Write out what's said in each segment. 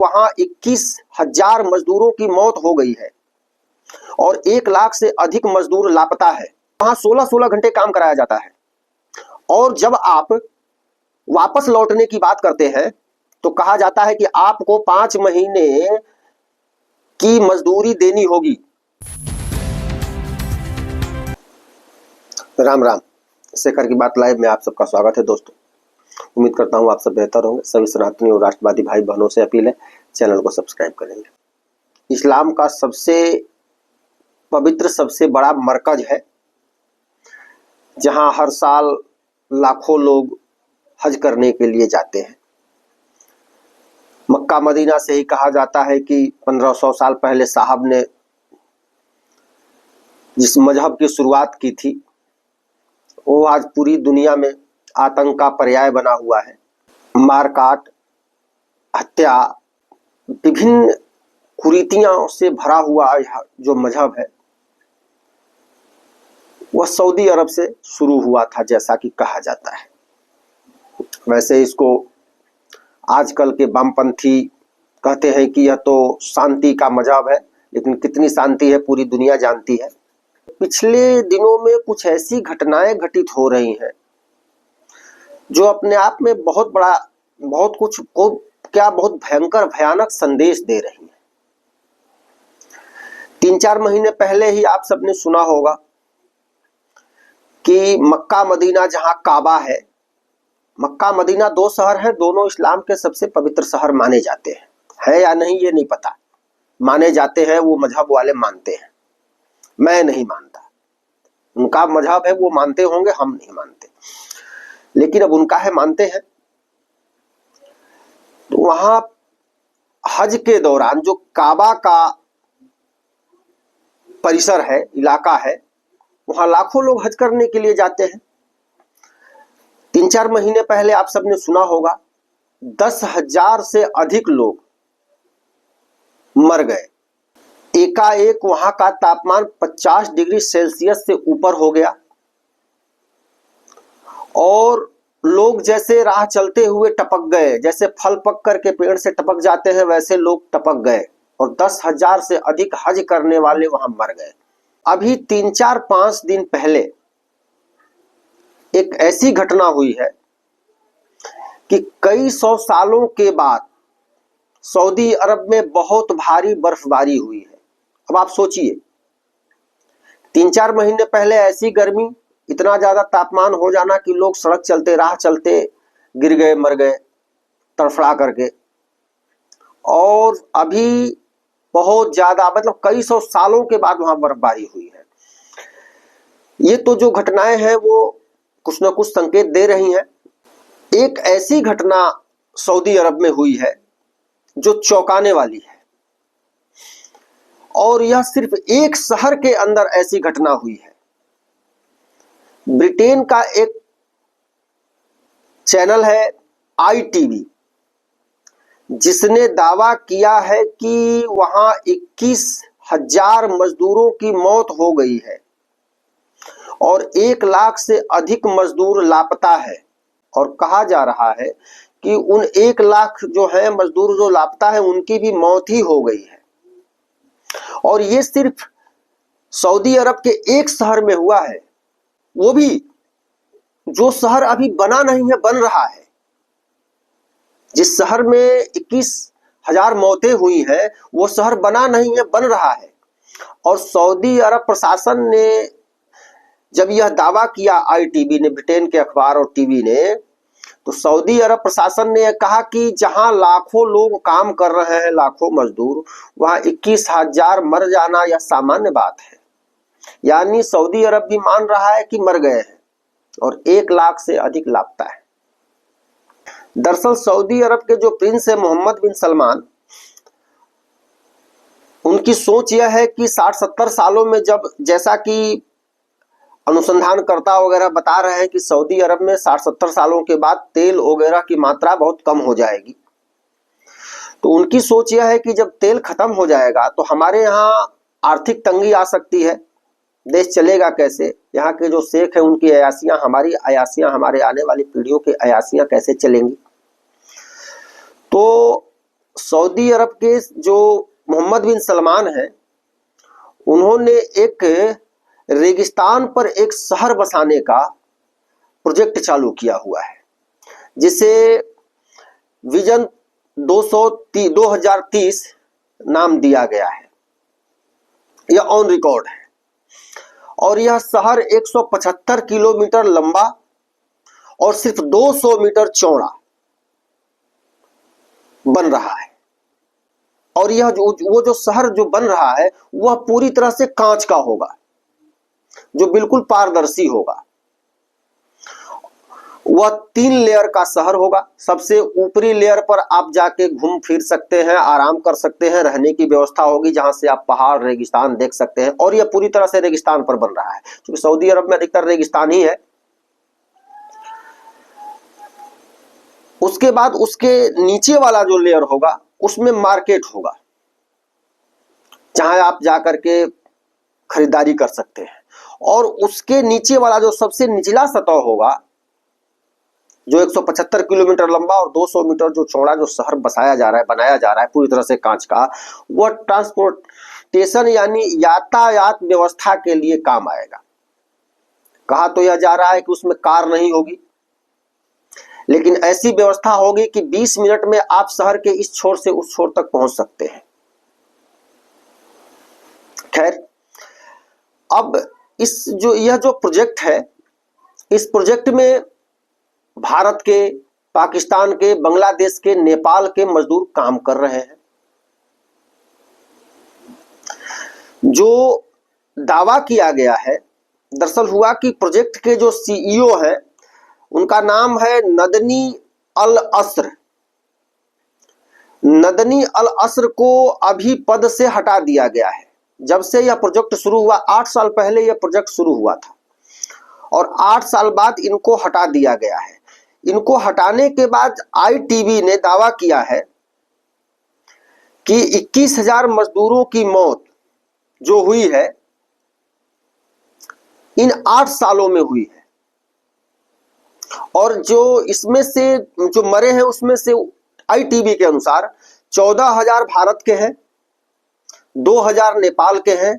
वहां 21,000 मजदूरों की मौत हो गई है और 1 लाख से अधिक मजदूर लापता है। वहां 16-16 घंटे काम कराया जाता है और जब आप वापस लौटने की बात करते हैं तो कहा जाता है कि आपको 5 महीने की मजदूरी देनी होगी। राम राम, शेखर की बात लाइव में आप सबका स्वागत है दोस्तों। उम्मीद करता हूं आप सब बेहतर होंगे। सभी सनातनी और राष्ट्रवादी भाई बहनों से अपील है, चैनल को सब्सक्राइब करेंगे। इस्लाम का सबसे पवित्र, सबसे बड़ा मरकज है जहां हर साल लाखों लोग हज करने के लिए जाते हैं। मक्का मदीना से ही कहा जाता है कि 1500 साल पहले साहब ने जिस मजहब की शुरुआत की थी वो आज पूरी दुनिया में आतंक का पर्याय बना हुआ है। मारकाट, हत्या, विभिन्न कुरीतियों से भरा हुआ जो मजहब है वह सऊदी अरब से शुरू हुआ था, जैसा कि कहा जाता है। वैसे इसको आजकल के वामपंथी कहते हैं कि यह तो शांति का मजहब है, लेकिन कितनी शांति है पूरी दुनिया जानती है। पिछले दिनों में कुछ ऐसी घटनाएं घटित हो रही हैं जो अपने आप में बहुत बड़ा, बहुत कुछ को क्या बहुत भयंकर भयानक संदेश दे रही हैं। 3-4 महीने पहले ही आप सबने सुना होगा कि मक्का मदीना, जहां काबा है, मक्का मदीना 2 शहर हैं, दोनों इस्लाम के सबसे पवित्र शहर माने जाते हैं। है या नहीं ये नहीं पता, माने जाते हैं, वो मजहब वाले मानते हैं, मैं नहीं मानता। उनका मजहब है, वो मानते होंगे, हम नहीं मानते, लेकिन अब उनका है, मानते हैं। तो वहां हज के दौरान जो काबा का परिसर है, इलाका है, वहां लाखों लोग हज करने के लिए जाते हैं। 3-4 महीने पहले आप सबने सुना होगा 10,000 से अधिक लोग मर गए। एकाएक वहां का तापमान 50 डिग्री सेल्सियस से ऊपर हो गया और लोग जैसे राह चलते हुए टपक गए, जैसे फल पक करके पेड़ से टपक जाते हैं, वैसे लोग टपक गए और 10,000 से अधिक हज करने वाले वहां मर गए। अभी 3-4-5 दिन पहले एक ऐसी घटना हुई है कि कई 100 सालों के बाद सऊदी अरब में बहुत भारी बर्फबारी हुई है। अब आप सोचिए, 3-4 महीने पहले ऐसी गर्मी, इतना ज्यादा तापमान हो जाना कि लोग सड़क चलते, राह चलते गिर गए, मर गए तड़फड़ा करके। और अभी बहुत ज्यादा, मतलब कई 100 सालों के बाद वहां बर्फबारी हुई है। ये तो जो घटनाएं हैं वो कुछ ना कुछ संकेत दे रही हैं। एक ऐसी घटना सऊदी अरब में हुई है जो चौंकाने वाली है, और यह सिर्फ एक शहर के अंदर ऐसी घटना हुई है। ब्रिटेन का एक चैनल है ITV, जिसने दावा किया है कि वहां 21,000 मजदूरों की मौत हो गई है और 1 लाख से अधिक मजदूर लापता है। और कहा जा रहा है कि उन 1 लाख जो है मजदूर जो लापता है, उनकी भी मौत ही हो गई है। और ये सिर्फ सऊदी अरब के एक शहर में हुआ है, वो भी जो शहर अभी बना नहीं है, बन रहा है। जिस शहर में 21,000 मौतें हुई हैं, वो शहर बना नहीं है, बन रहा है। और सऊदी अरब प्रशासन ने जब यह दावा किया, ITV ने, ब्रिटेन के अखबार और टीवी ने, तो सऊदी अरब प्रशासन ने कहा कि जहां लाखों लोग काम कर रहे हैं, लाखों मजदूर, वहां 21,000 मर जाना यह सामान्य बात है। यानी सऊदी अरब भी मान रहा है कि मर गए हैं और 1 लाख से अधिक लापता है। दरअसल सऊदी अरब के जो प्रिंस है मोहम्मद बिन सलमान, उनकी सोच यह है कि 60-70 सालों में, जब जैसा कि अनुसंधानकर्ता वगैरह बता रहे हैं कि सऊदी अरब में 60-70 सालों के बाद तेल वगैरह की मात्रा बहुत कम हो जाएगी। तो उनकी सोच यह है कि जब तेल खत्म हो जाएगा तो हमारे यहाँ आर्थिक तंगी आ सकती है, देश चलेगा कैसे? यहाँ के जो शेख हैं उनकी अयासियां, हमारी अयासियां, हमारे आने वाली पीढ़ियों की अयासियां कैसे चलेंगी? तो सऊदी अरब के जो मोहम्मद बिन सलमान हैं, उन्होंने एक रेगिस्तान पर एक शहर बसाने का प्रोजेक्ट चालू किया हुआ है, जिसे विजन 2030 नाम दिया गया है। यह ऑन रिकॉर्ड है और यह शहर 175 किलोमीटर लंबा और सिर्फ 200 मीटर चौड़ा बन रहा है। और यह वो जो शहर जो बन रहा है वह पूरी तरह से कांच का होगा, जो बिल्कुल पारदर्शी होगा। वह 3 लेयर का शहर होगा। सबसे ऊपरी लेयर पर आप जाके घूम फिर सकते हैं, आराम कर सकते हैं, रहने की व्यवस्था होगी जहां से आप पहाड़ रेगिस्तान देख सकते हैं। और यह पूरी तरह से रेगिस्तान पर बन रहा है, क्योंकि सऊदी अरब में अधिकतर रेगिस्तान ही है। उसके बाद उसके नीचे वाला जो लेयर होगा उसमें मार्केट होगा, जहां आप जाकर के खरीदारी कर सकते हैं। और उसके नीचे वाला जो सबसे निचला सतह होगा, जो 175 किलोमीटर लंबा और 200 मीटर जो चौड़ा जो शहर बसाया जा रहा है, बनाया जा रहा है पूरी तरह से कांच का, वह ट्रांसपोर्टेशन यानी यातायात व्यवस्था के लिए काम आएगा। कहा तो यह जा रहा है कि उसमें कार नहीं होगी, लेकिन ऐसी व्यवस्था होगी कि 20 मिनट में आप शहर के इस छोर से उस छोर तक पहुंच सकते हैं। खैर, अब यह जो प्रोजेक्ट है, इस प्रोजेक्ट में भारत के, पाकिस्तान के, बांग्लादेश के, नेपाल के मजदूर काम कर रहे हैं। जो दावा किया गया है, दरअसल हुआ कि प्रोजेक्ट के जो सीईओ हैं उनका नाम है नदनी अल असर। नदनी अल असर को अभी पद से हटा दिया गया है। जब से यह प्रोजेक्ट शुरू हुआ, 8 साल पहले यह प्रोजेक्ट शुरू हुआ था और 8 साल बाद इनको हटा दिया गया है। इनको हटाने के बाद आईटीवी ने दावा किया है कि 21,000 मजदूरों की मौत जो हुई है इन 8 सालों में हुई है। और जो इसमें से जो मरे हैं उसमें से आईटीवी के अनुसार 14,000 भारत के हैं, 2,000 नेपाल के हैं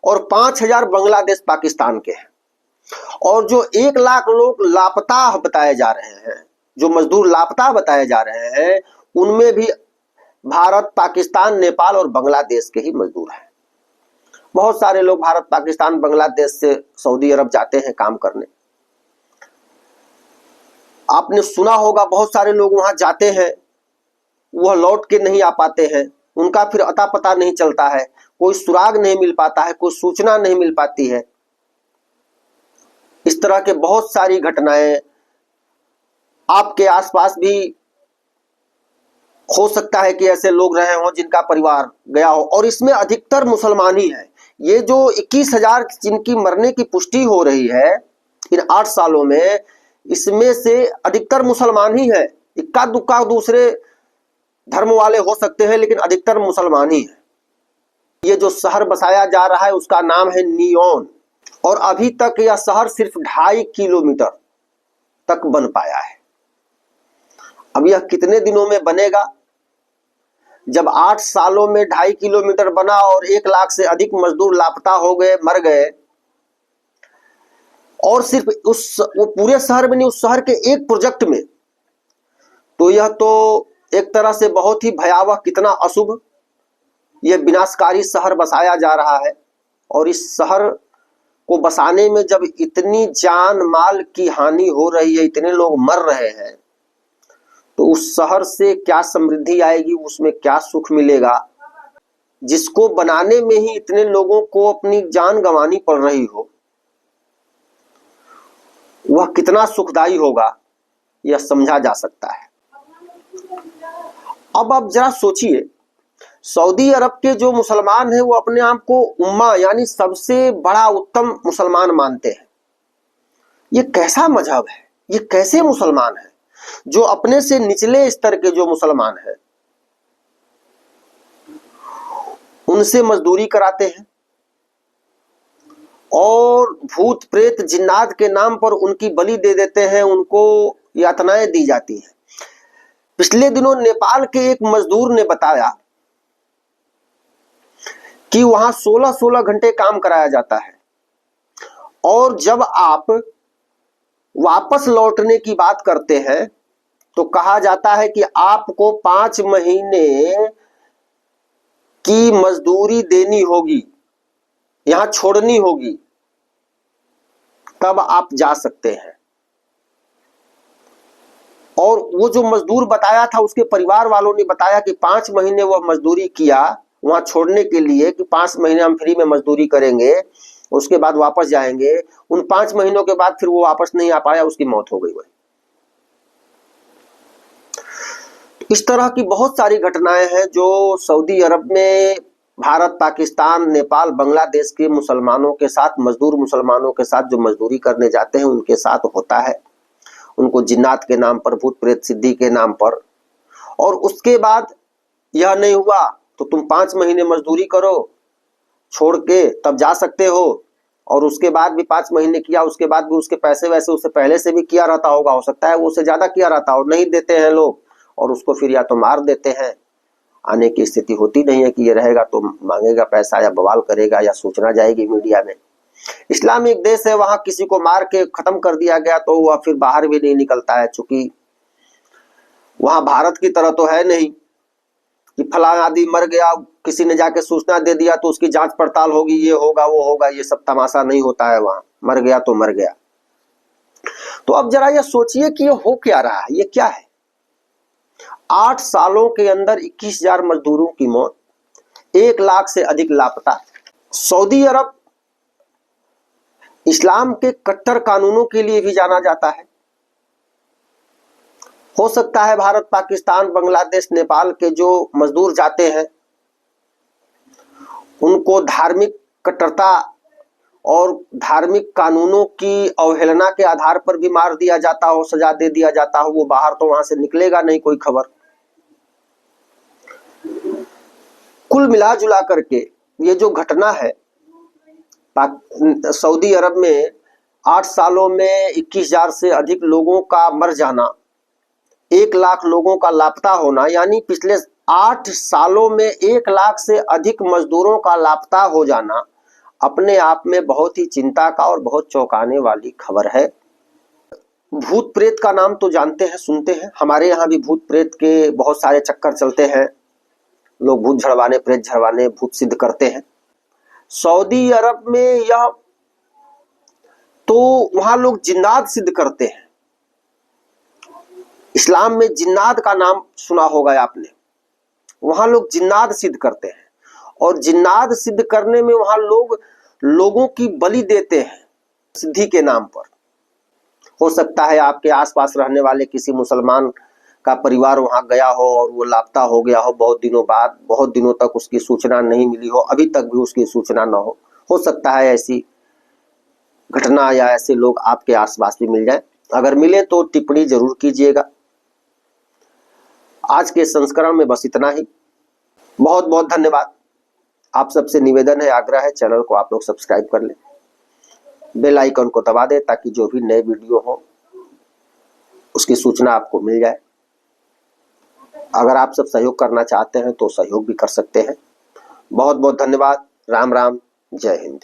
और 5,000 बांग्लादेश पाकिस्तान के हैं। और जो 1 लाख लोग लापता बताए जा रहे हैं, जो मजदूर लापता बताए जा रहे हैं, उनमें भी भारत, पाकिस्तान, नेपाल और बांग्लादेश के ही मजदूर हैं। बहुत सारे लोग भारत, पाकिस्तान, बांग्लादेश से सऊदी अरब जाते हैं काम करने। आपने सुना होगा बहुत सारे लोग वहां जाते हैं, वह लौट के नहीं आ पाते हैं, उनका फिर अता पता नहीं चलता है, कोई सुराग नहीं मिल पाता है, कोई सूचना नहीं मिल पाती है। इस तरह के बहुत सारी घटनाएं आपके आसपास भी हो सकता है कि ऐसे लोग रहे हों जिनका परिवार गया हो। और इसमें अधिकतर मुसलमान ही है। ये जो 21,000 जिनकी मरने की पुष्टि हो रही है इन 8 सालों में, इसमें से अधिकतर मुसलमान ही है। इक्का दुक्का दूसरे धर्म वाले हो सकते हैं, लेकिन अधिकतर मुसलमान ही है। ये जो शहर बसाया जा रहा है उसका नाम है नियोन, और अभी तक यह शहर सिर्फ 2.5 किलोमीटर तक बन पाया है। अब यह कितने दिनों में बनेगा? जब 8 सालों में 2.5 किलोमीटर बना और 1 लाख से अधिक मजदूर लापता हो गए, मर गए, और सिर्फ वो पूरे शहर में नहीं, उस शहर के एक प्रोजेक्ट में, तो यह तो एक तरह से बहुत ही भयावह, कितना अशुभ, यह विनाशकारी शहर बसाया जा रहा है। और इस शहर को बसाने में जब इतनी जान माल की हानि हो रही है, इतने लोग मर रहे हैं, तो उस शहर से क्या समृद्धि आएगी, उसमें क्या सुख मिलेगा? जिसको बनाने में ही इतने लोगों को अपनी जान गंवानी पड़ रही हो, वह कितना सुखदायी होगा, यह समझा जा सकता है। अब आप जरा सोचिए, सऊदी अरब के जो मुसलमान हैं वो अपने आप को उम्मा यानी सबसे बड़ा उत्तम मुसलमान मानते हैं। ये कैसा मजहब है? ये कैसे मुसलमान है जो अपने से निचले स्तर के जो मुसलमान हैं उनसे मजदूरी कराते हैं और भूत प्रेत जिन्नात के नाम पर उनकी बलि दे देते हैं, उनको यातनाएं दी जाती हैं। पिछले दिनों नेपाल के एक मजदूर ने बताया कि वहां 16-16 घंटे काम कराया जाता है और जब आप वापस लौटने की बात करते हैं तो कहा जाता है कि आपको 5 महीने की मजदूरी देनी होगी, यहां छोड़नी होगी, तब आप जा सकते हैं। और वो जो मजदूर बताया था उसके परिवार वालों ने बताया कि 5 महीने वह मजदूरी किया वहां छोड़ने के लिए कि 5 महीने हम फ्री में मजदूरी करेंगे, उसके बाद वापस जाएंगे। उन 5 महीनों के बाद फिर वो वापस नहीं आ पाया, उसकी मौत हो गई। वही इस तरह की बहुत सारी घटनाएं हैं जो सऊदी अरब में भारत, पाकिस्तान, नेपाल, बांग्लादेश के मुसलमानों के साथ, मजदूर मुसलमानों के साथ जो मजदूरी करने जाते हैं उनके साथ होता है। उनको जिन्नात के नाम पर, भूत प्रेत सिद्धि के नाम पर। और उसके बाद यह नहीं हुआ तो तुम 5 महीने मजदूरी करो, छोड़ के तब जा सकते हो। और उसके बाद भी 5 महीने किया, उसके बाद भी उसके पैसे वैसे उससे पहले से भी किया रहता होगा, हो सकता है वो उससे ज्यादा किया रहता हो, नहीं देते हैं लोग और उसको फिर या तो मार देते हैं, आने की स्थिति होती नहीं है कि ये रहेगा तो मांगेगा पैसा या बवाल करेगा या सूचना जाएगी मीडिया में। इस्लामिक देश है, वहां किसी को मार के खत्म कर दिया गया तो वह फिर बाहर भी नहीं निकलता है, चूंकि वहां भारत की तरह तो है नहीं कि फलाना आदमी मर गया, किसी ने जाके सूचना दे दिया तो उसकी जांच पड़ताल होगी, ये होगा वो होगा, ये सब तमाशा नहीं होता है। वहां मर गया तो मर गया। तो अब जरा यह सोचिए कि ये हो क्या रहा है, ये क्या है। 8 सालों के अंदर 21,000 मजदूरों की मौत, 1 लाख से अधिक लापता। सऊदी अरब इस्लाम के कट्टर कानूनों के लिए भी जाना जाता है। हो सकता है भारत, पाकिस्तान, बांग्लादेश, नेपाल के जो मजदूर जाते हैं उनको धार्मिक कट्टरता और धार्मिक कानूनों की अवहेलना के आधार पर भी मार दिया जाता हो, सजा दे दिया जाता हो, वो बाहर तो वहां से निकलेगा नहीं कोई खबर। कुल मिला जुला करके ये जो घटना है सऊदी अरब में 8 सालों में 21,000 से अधिक लोगों का मर जाना, 1 लाख लोगों का लापता होना, यानी पिछले 8 सालों में 1 लाख से अधिक मजदूरों का लापता हो जाना अपने आप में बहुत ही चिंता का और बहुत चौंकाने वाली खबर है। भूत प्रेत का नाम तो जानते हैं, सुनते हैं, हमारे यहाँ भी भूत प्रेत के बहुत सारे चक्कर चलते हैं। लोग भूत झड़वाने, प्रेत झड़वाने, भूत सिद्ध करते हैं। सऊदी अरब में यह तो वहां लोग जिन्नात सिद्ध करते हैं। इस्लाम में जिन्नात का नाम सुना होगा आपने। वहां लोग जिन्नात सिद्ध करते हैं और जिन्नात सिद्ध करने में वहां लोग लोगों की बलि देते हैं सिद्धि के नाम पर। हो सकता है आपके आसपास रहने वाले किसी मुसलमान का परिवार वहां गया हो और वो लापता हो गया हो बहुत दिनों बाद, बहुत दिनों तक उसकी सूचना नहीं मिली हो, अभी तक भी उसकी सूचना न हो सकता है ऐसी घटना या ऐसे लोग आपके आसपास भी मिल जाए। अगर मिले तो टिप्पणी जरूर कीजिएगा। आज के संस्करण में बस इतना ही। बहुत बहुत धन्यवाद। आप सबसे निवेदन है, आग्रह है, चैनल को आप लोग सब्सक्राइब कर लें, बेल आइकन को दबा दें ताकि जो भी नए वीडियो हो उसकी सूचना आपको मिल जाए। अगर आप सब सहयोग करना चाहते हैं तो सहयोग भी कर सकते हैं। बहुत बहुत धन्यवाद। राम राम, जय हिंद।